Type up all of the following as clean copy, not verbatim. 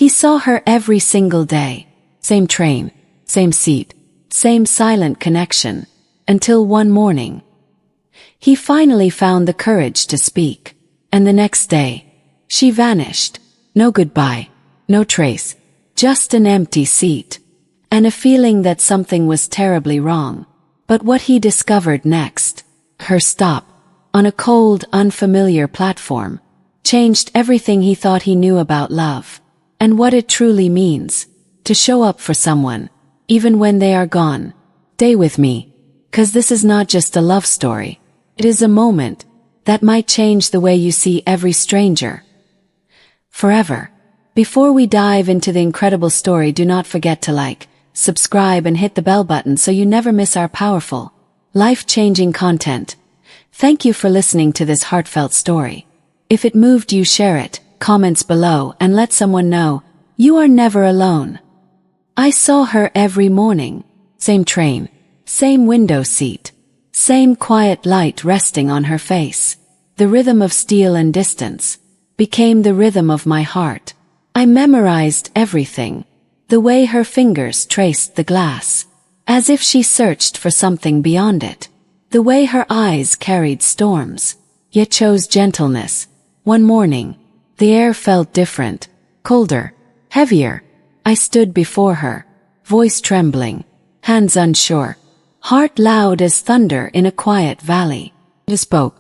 He saw her every single day. Same train, same seat, same silent connection. Until one morning, he finally found the courage to speak. And the next day, she vanished. No goodbye, no trace, just an empty seat. And a feeling that something was terribly wrong. But what he discovered next, her stop, on a cold, unfamiliar platform, changed everything he thought he knew about love. And what it truly means, to show up for someone, even when they are gone. Stay with me, 'cause this is not just a love story. It is a moment that might change the way you see every stranger forever. Before we dive into the incredible story, do not forget to like, subscribe and hit the bell button so you never miss our powerful, life-changing content. Thank you for listening to this heartfelt story. If it moved you, share it, comments below, and let someone know you are never alone. I saw her every morning. Same train, same window seat, same quiet light resting on her face. The rhythm of steel and distance became the rhythm of my heart. I memorized everything. The way her fingers traced the glass, as if she searched for something beyond it. The way her eyes carried storms, yet chose gentleness. One morning, the air felt different, colder, heavier. I stood before her, voice trembling, hands unsure, heart loud as thunder in a quiet valley. She spoke.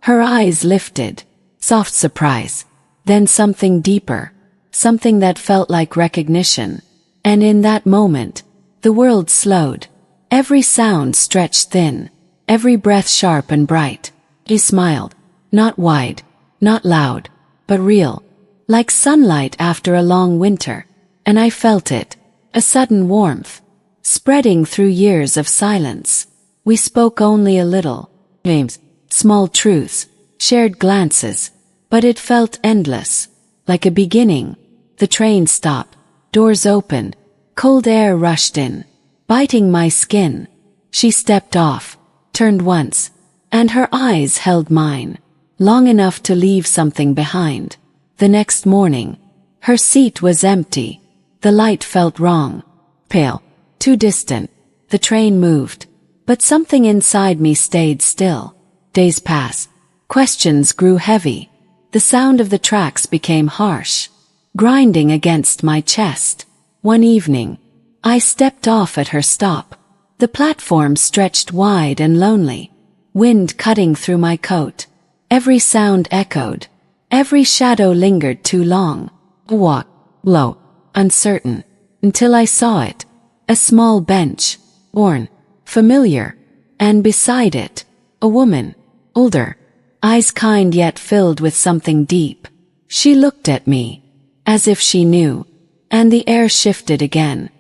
Her eyes lifted, soft surprise, then something deeper, something that felt like recognition. And in that moment, the world slowed. Every sound stretched thin, every breath sharp and bright. She smiled, not wide, not loud, but real, like sunlight after a long winter. And I felt it, a sudden warmth, spreading through years of silence. We spoke only a little, names, small truths, shared glances, but it felt endless, like a beginning. The train stopped, doors opened, cold air rushed in, biting my skin. She stepped off, turned once, and her eyes held mine, long enough to leave something behind. The next morning, her seat was empty. The light felt wrong, pale, too distant. The train moved, but something inside me stayed still. Days passed. Questions grew heavy. The sound of the tracks became harsh, grinding against my chest. One evening, I stepped off at her stop. The platform stretched wide and lonely, wind cutting through my coat. Every sound echoed, every shadow lingered too long. I walked, low, uncertain, until I saw it. A small bench, worn, familiar, and beside it, a woman, older, eyes kind yet filled with something deep. She looked at me, as if she knew, and the air shifted again.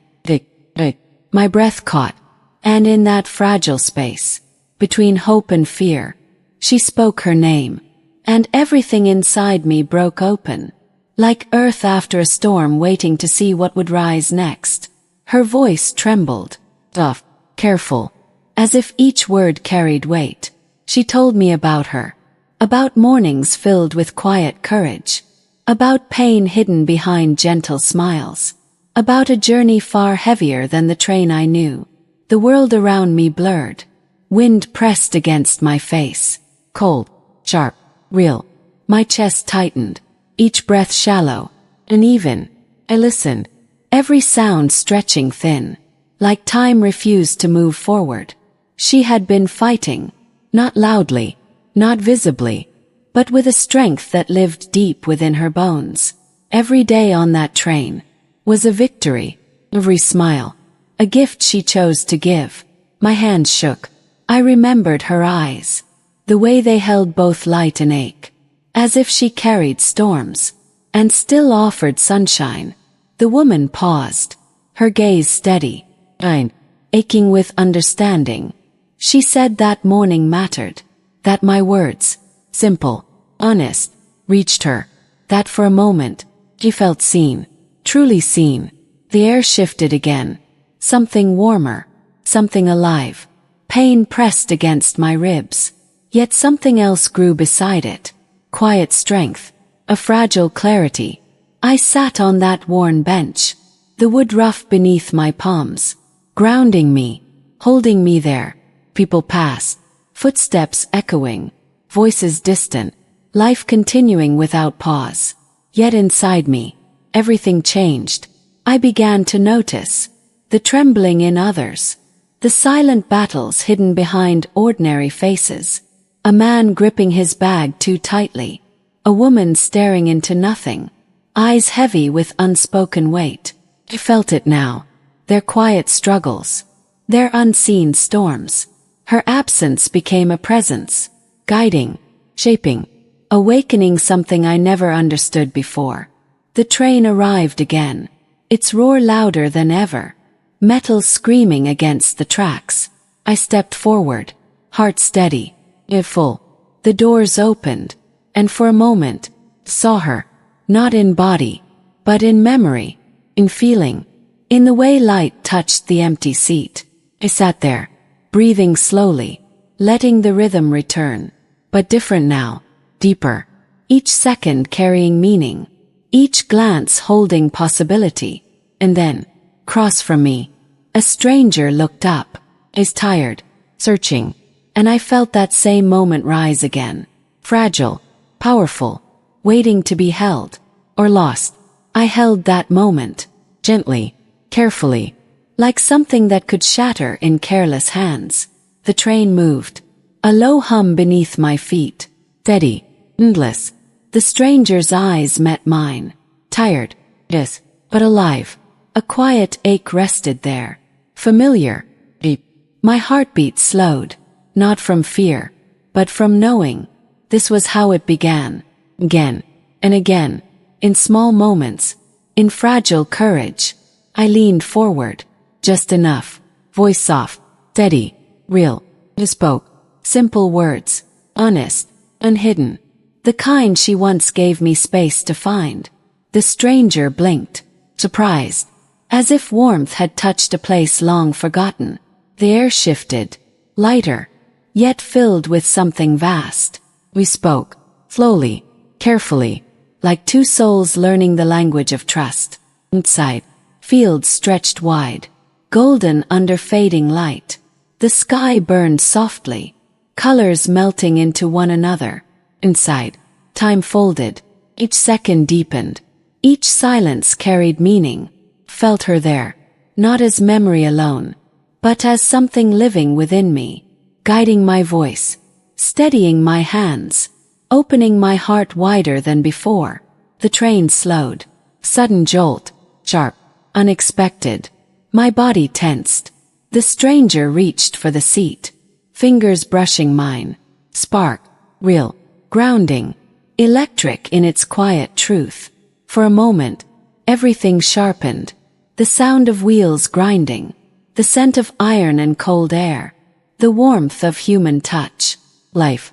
My breath caught, and in that fragile space, between hope and fear, she spoke her name, and everything inside me broke open, like earth after a storm waiting to see what would rise next. Her voice trembled, soft, careful, as if each word carried weight. She told me about her, about mornings filled with quiet courage, about pain hidden behind gentle smiles, about a journey far heavier than the train I knew. The world around me blurred. Wind pressed against my face, cold, sharp, real. My chest tightened, each breath shallow, uneven. I listened, every sound stretching thin, like time refused to move forward. She had been fighting, not loudly, not visibly, but with a strength that lived deep within her bones. Every day on that train was a victory, every smile, a gift she chose to give. My hands shook. I remembered her eyes, the way they held both light and ache, as if she carried storms, and still offered sunshine. The woman paused, her gaze steady, aching with understanding. She said that morning mattered, that my words, simple, honest, reached her, that for a moment, she felt seen, truly seen. The air shifted again, something warmer, something alive. Pain pressed against my ribs, yet something else grew beside it. Quiet strength, a fragile clarity. I sat on that worn bench, the wood rough beneath my palms, grounding me, holding me there. People passed, footsteps echoing, voices distant, life continuing without pause. Yet inside me, everything changed. I began to notice the trembling in others, the silent battles hidden behind ordinary faces, a man gripping his bag too tightly, a woman staring into nothing, eyes heavy with unspoken weight. I felt it now, their quiet struggles, their unseen storms. Her absence became a presence, guiding, shaping, awakening something I never understood before. The train arrived again, its roar louder than ever, metal screaming against the tracks. I stepped forward, heart steady, yet full. The doors opened, and for a moment, saw her, not in body, but in memory, in feeling, in the way light touched the empty seat. I sat there, breathing slowly, letting the rhythm return, but different now, deeper, each second carrying meaning, each glance holding possibility. And then, across from me, a stranger looked up, is tired, searching, and I felt that same moment rise again, fragile, powerful, waiting to be held, or lost. I held that moment, gently, carefully, like something that could shatter in careless hands. The train moved, a low hum beneath my feet, steady, endless. The stranger's eyes met mine, tired, yes, but alive. A quiet ache rested there, familiar, deep. My heartbeat slowed, not from fear, but from knowing. This was how it began, again and again, in small moments, in fragile courage. I leaned forward, just enough, voice soft, steady, real. I spoke, simple words, honest, unhidden, the kind she once gave me space to find. The stranger blinked, surprised, as if warmth had touched a place long forgotten. The air shifted, lighter, yet filled with something vast. We spoke, slowly, carefully, like two souls learning the language of trust. Inside, fields stretched wide, golden under fading light. The sky burned softly, colors melting into one another. Inside, time folded, each second deepened, each silence carried meaning. Felt her there, not as memory alone, but as something living within me, guiding my voice, steadying my hands, opening my heart wider than before. The train slowed, sudden jolt, sharp, unexpected. My body tensed. The stranger reached for the seat, fingers brushing mine, spark, real, grounding, electric in its quiet truth. For a moment, everything sharpened. The sound of wheels grinding, the scent of iron and cold air, the warmth of human touch. Life,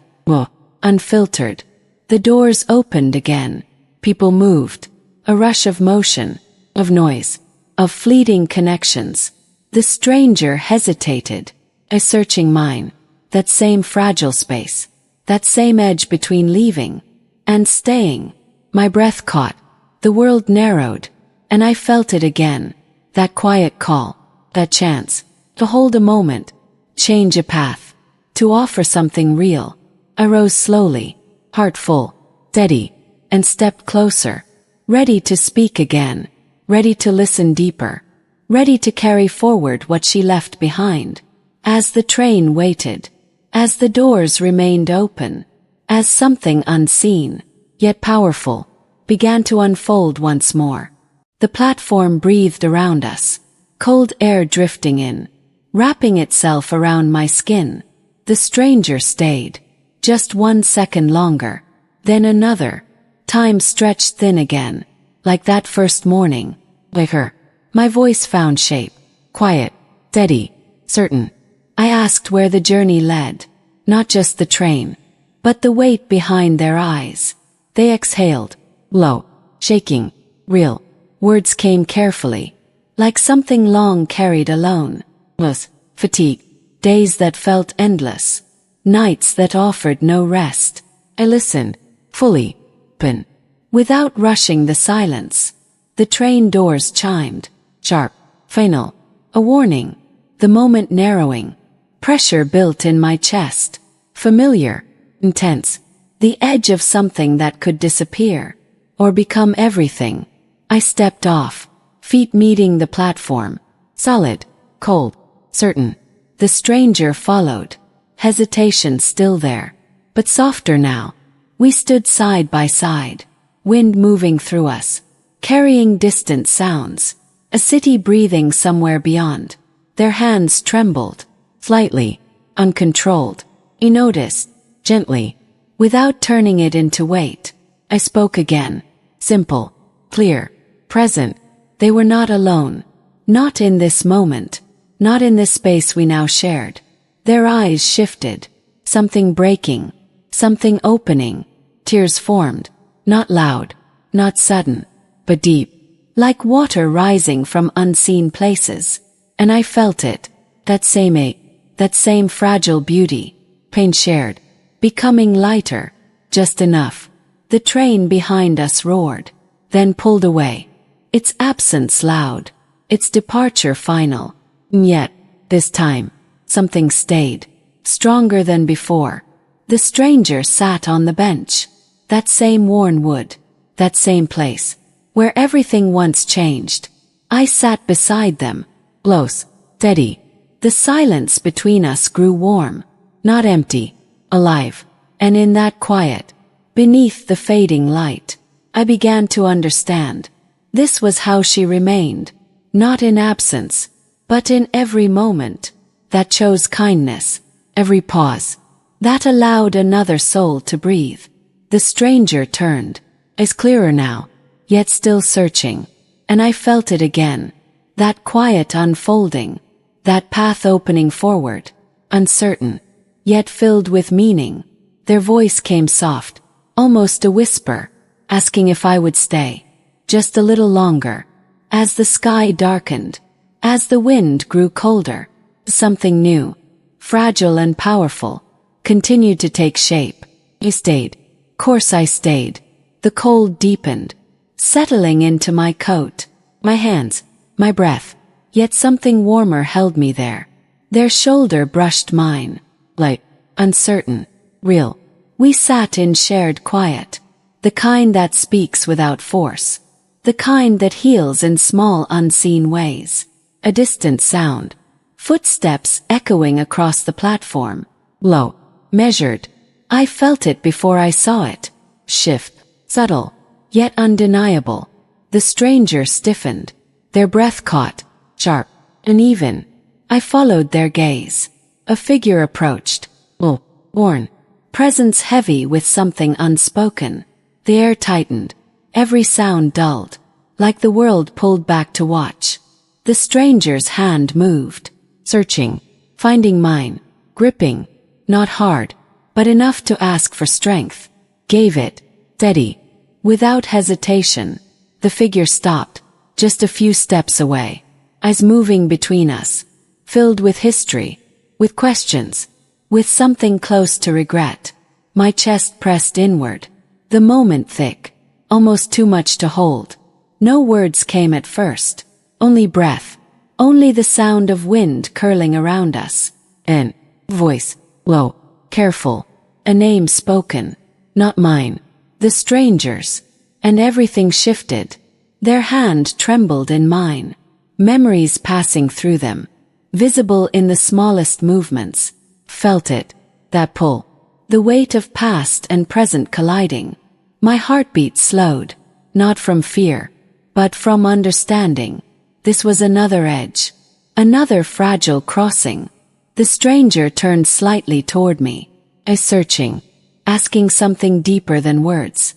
unfiltered. The doors opened again. People moved. A rush of motion, of noise, of fleeting connections. The stranger hesitated, a searching mine, that same fragile space, that same edge between leaving and staying. My breath caught, the world narrowed, and I felt it again, that quiet call, that chance, to hold a moment, change a path, to offer something real. I rose slowly, heart full, steady, and stepped closer, ready to speak again, ready to listen deeper, ready to carry forward what she left behind. As the train waited, as the doors remained open, as something unseen, yet powerful, began to unfold once more. The platform breathed around us, cold air drifting in, wrapping itself around my skin. The stranger stayed, just 1 second longer, then another. Time stretched thin again, like that first morning. Like her, my voice found shape, quiet, steady, certain. I asked where the journey led, not just the train, but the weight behind their eyes. They exhaled, low, shaking, real. Words came carefully, like something long carried alone. Was fatigue, days that felt endless, nights that offered no rest. I listened, fully, open, Without rushing the silence, the train doors chimed. Sharp, final, a warning, the moment narrowing. Pressure built in my chest. Familiar, intense, the edge of something that could disappear, or become everything. I stepped off, feet meeting the platform. Solid, cold, certain. The stranger followed, hesitation still there, but softer now. We stood side by side, wind moving through us, carrying distant sounds, a city breathing somewhere beyond. Their hands trembled, slightly, uncontrolled. He noticed, gently, without turning it into weight. I spoke again, simple, clear, present. They were not alone, not in this moment, not in this space we now shared. Their eyes shifted, something breaking, something opening. Tears formed, not loud, not sudden, but deep, like water rising from unseen places. And I felt it, that same ache, that same fragile beauty, pain shared, becoming lighter, just enough. The train behind us roared, then pulled away, its absence loud, its departure final. And yet, this time, something stayed, stronger than before. The stranger sat on the bench, that same worn wood, that same place, where everything once changed. I sat beside them, close, steady. The silence between us grew warm, not empty, alive. And in that quiet, beneath the fading light, I began to understand. This was how she remained, not in absence, but in every moment that chose kindness, every pause that allowed another soul to breathe. The stranger turned, is clearer now, yet still searching, and I felt it again, that quiet unfolding, that path opening forward, uncertain, yet filled with meaning. Their voice came soft, almost a whisper, asking if I would stay, just a little longer. As the sky darkened, as the wind grew colder, something new, fragile and powerful, continued to take shape. I stayed. Course I stayed. The cold deepened, settling into my coat, my hands, my breath, yet something warmer held me there. Their shoulder brushed mine, light, uncertain, real. We sat in shared quiet, the kind that speaks without force, the kind that heals in small unseen ways. A distant sound, footsteps echoing across the platform, low, measured. I felt it before I saw it. Shift, subtle, yet undeniable. The stranger stiffened, their breath caught, sharp, uneven. I followed their gaze. A figure approached, worn, presence heavy with something unspoken. The air tightened, every sound dulled, like the world pulled back to watch. The stranger's hand moved, searching, finding mine, gripping, not hard, but enough to ask for strength. Gave it, steady, without hesitation. The figure stopped, just a few steps away, eyes moving between us, filled with history, with questions, with something close to regret. My chest pressed inward, the moment thick, almost too much to hold. No words came at first, only breath, only the sound of wind curling around us. An voice, low, careful, a name spoken, not mine, the stranger's, and everything shifted. Their hand trembled in mine, memories passing through them, visible in the smallest movements. Felt it, that pull, the weight of past and present colliding. My heartbeat slowed, not from fear, but from understanding. This was another edge, another fragile crossing. The stranger turned slightly toward me, searching, asking something deeper than words.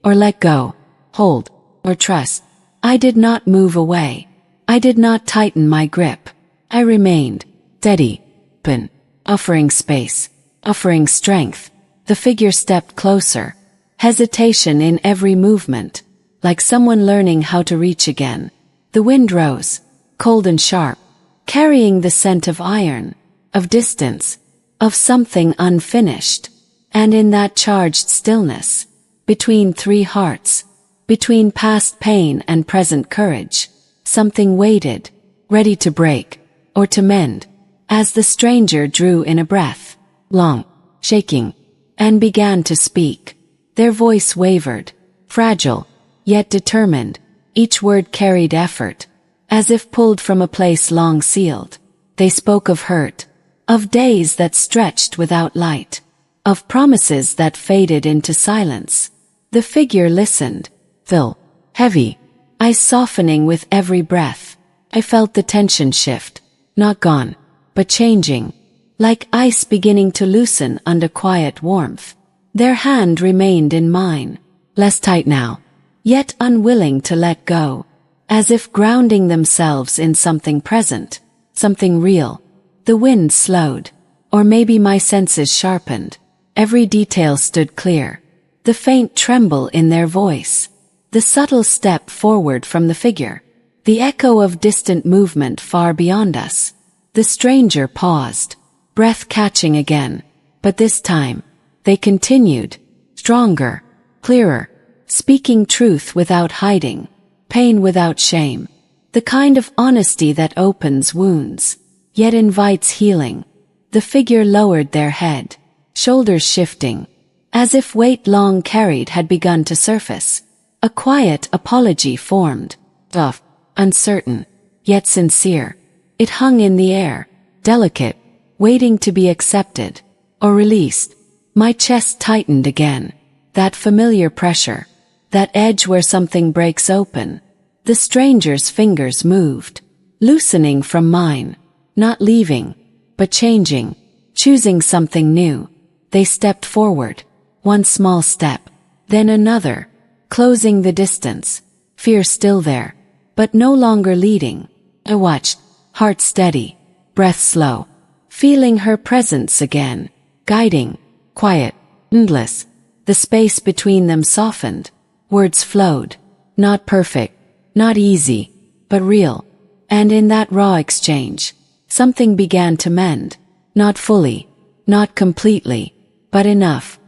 Or let go, hold, or trust. I did not move away. I did not tighten my grip. I remained, steady, open, offering space, offering strength. The figure stepped closer, hesitation in every movement, like someone learning how to reach again. The wind rose, cold and sharp, carrying the scent of iron, of distance, of something unfinished. And in that charged stillness, between three hearts, between past pain and present courage. Something waited, ready to break, or to mend, as the stranger drew in a breath, long, shaking, and began to speak. Their voice wavered, fragile, yet determined. Each word carried effort, as if pulled from a place long sealed. They spoke of hurt, of days that stretched without light, of promises that faded into silence. The figure listened, still, heavy, eyes softening with every breath. I felt the tension shift, not gone, but changing, like ice beginning to loosen under quiet warmth. Their hand remained in mine, less tight now, yet unwilling to let go, as if grounding themselves in something present, something real. The wind slowed, or maybe my senses sharpened. Every detail stood clear. The faint tremble in their voice, the subtle step forward from the figure, the echo of distant movement far beyond us. The stranger paused, breath catching again, but this time, they continued, stronger, clearer, speaking truth without hiding, pain without shame, the kind of honesty that opens wounds, yet invites healing. The figure lowered their head, shoulders shifting, as if weight long carried had begun to surface. A quiet apology formed, soft, uncertain, yet sincere. It hung in the air, delicate, waiting to be accepted or released. My chest tightened again. That familiar pressure, that edge where something breaks open. The stranger's fingers moved, loosening from mine, not leaving, but changing, choosing something new. They stepped forward, one small step, then another, closing the distance, fear still there, but no longer leading. I watched, heart steady, breath slow, feeling her presence again, guiding, quiet, endless. The space between them softened, words flowed, not perfect, not easy, but real. And in that raw exchange, something began to mend, not fully, not completely, but enough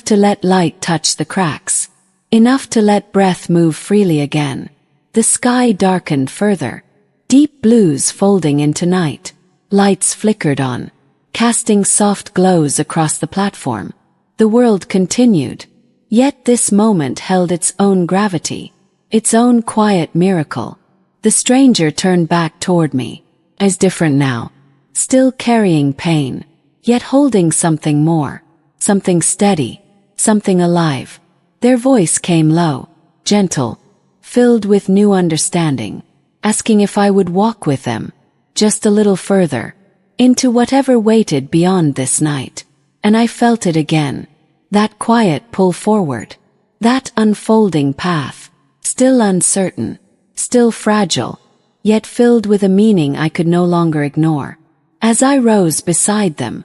to let light touch the cracks, enough to let breath move freely again. The sky darkened further, deep blues folding into night. Lights flickered on, casting soft glows across the platform. The world continued, yet this moment held its own gravity, its own quiet miracle. The stranger turned back toward me, as different now, still carrying pain, yet holding something more, something steady, something alive. Their voice came low, gentle, filled with new understanding, asking if I would walk with them, just a little further, into whatever waited beyond this night. And I felt it again, that quiet pull forward, that unfolding path, still uncertain, still fragile, yet filled with a meaning I could no longer ignore. As I rose beside them,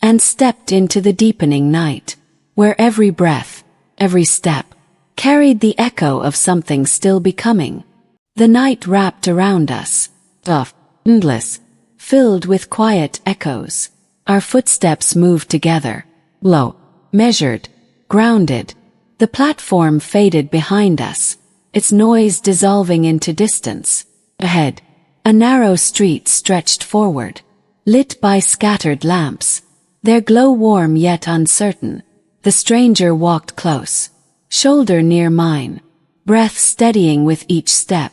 and stepped into the deepening night, where every breath, every step, carried the echo of something still becoming. The night wrapped around us, soft, endless, filled with quiet echoes. Our footsteps moved together, low, measured, grounded. The platform faded behind us, its noise dissolving into distance. Ahead, a narrow street stretched forward, lit by scattered lamps, their glow warm yet uncertain. The stranger walked close, shoulder near mine, breath steadying with each step.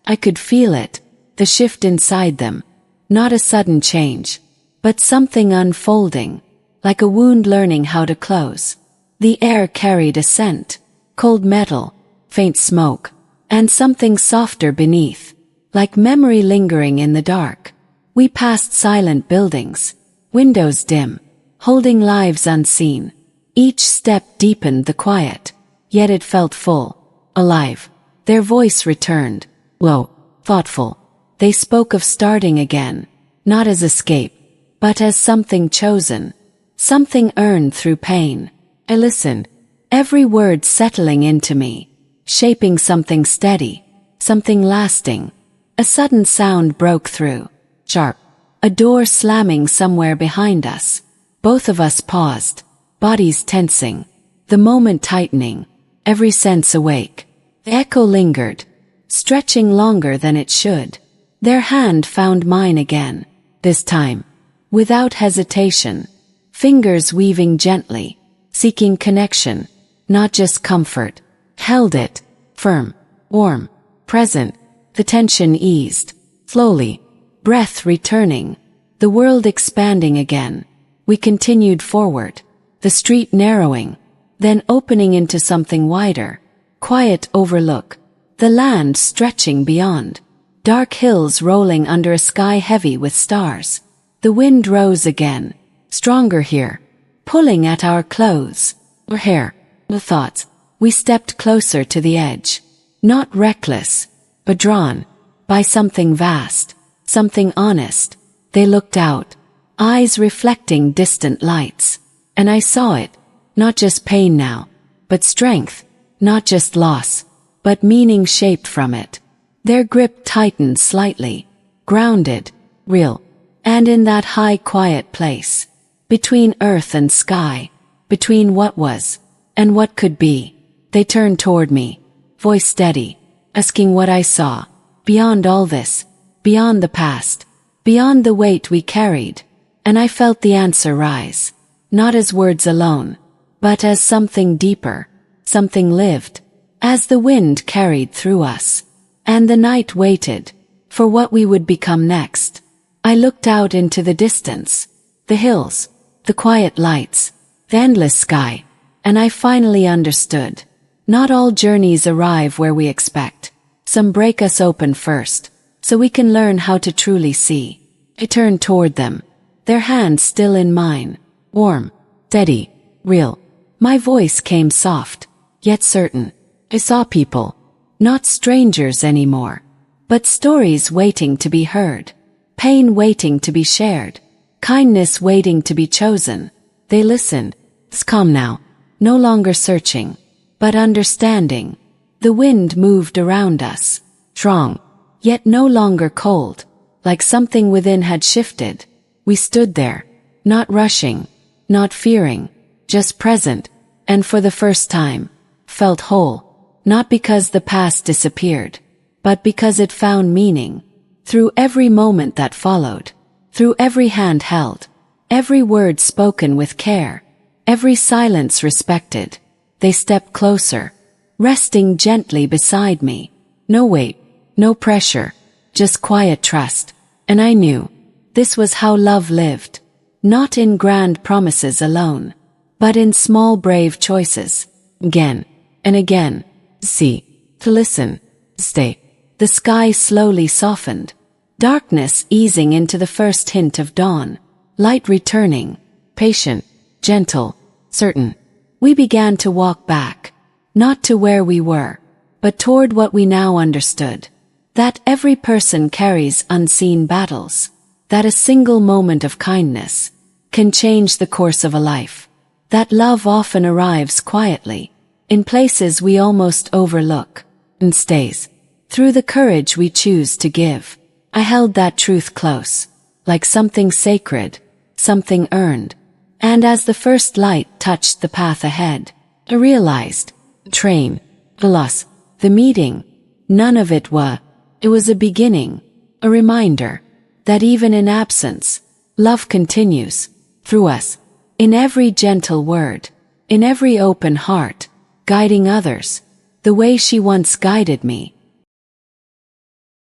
I could feel it, the shift inside them, not a sudden change, but something unfolding, like a wound learning how to close. The air carried a scent, cold metal, faint smoke, and something softer beneath, like memory lingering in the dark. We passed silent buildings, windows dim, holding lives unseen. Each step deepened the quiet, yet it felt full, alive. Their voice returned, low, thoughtful. They spoke of starting again, not as escape, but as something chosen, something earned through pain. I listened, every word settling into me, shaping something steady, something lasting. A sudden sound broke through, sharp, a door slamming somewhere behind us. Both of us paused, bodies tensing, the moment tightening. every sense awake. The echo lingered, stretching longer than it should. Their hand found mine again, this time, without hesitation, fingers weaving gently, seeking connection, not just comfort. Held it, firm, warm, present. The tension eased, slowly, breath returning, the world expanding again. We continued forward, the street narrowing, then opening into something wider. Quiet overlook, the land stretching beyond. Dark hills rolling under a sky heavy with stars. The wind rose again, stronger here, pulling at our clothes, or hair, the thoughts. We stepped closer to the edge, not reckless, but drawn by something vast, something honest. They looked out, eyes reflecting distant lights, and I saw it, not just pain now, but strength, not just loss, but meaning shaped from it. Their grip tightened slightly, grounded, real, and in that high quiet place, between earth and sky, between what was and what could be, they turned toward me, voice steady, asking what I saw, beyond all this, beyond the past, beyond the weight we carried, and I felt the answer rise, not as words alone, but as something deeper, something lived, as the wind carried through us, and the night waited, for what we would become next. I looked out into the distance, the hills, the quiet lights, the endless sky, and I finally understood. Not all journeys arrive where we expect. Some break us open first, so we can learn how to truly see. I turned toward them, their hands still in mine, warm, steady, real. My voice came soft, yet certain. I saw people, not strangers anymore, but stories waiting to be heard, pain waiting to be shared, kindness waiting to be chosen. They listened. It's calm now, no longer searching, but understanding. The wind moved around us, strong, yet no longer cold, like something within had shifted. We stood there, not rushing, not fearing, just present, and for the first time, felt whole, not because the past disappeared, but because it found meaning. Through every moment that followed, through every hand held, every word spoken with care, every silence respected, they stepped closer, resting gently beside me. No weight, no pressure, just quiet trust. And I knew, this was how love lived, not in grand promises alone, but in small brave choices, again and again. To listen, stay. The sky slowly softened, darkness easing into the first hint of dawn, light returning, patient, gentle, certain. We began to walk back, not to where we were, but toward what we now understood. That every person carries unseen battles, that a single moment of kindness can change the course of a life, that love often arrives quietly, in places we almost overlook, and stays, through the courage we choose to give. I held that truth close, like something sacred, something earned, and as the first light touched the path ahead, I realized, the train, the loss, the meeting, none of it was. It was a beginning, a reminder, that even in absence, love continues, through us, in every gentle word, in every open heart, guiding others, the way she once guided me.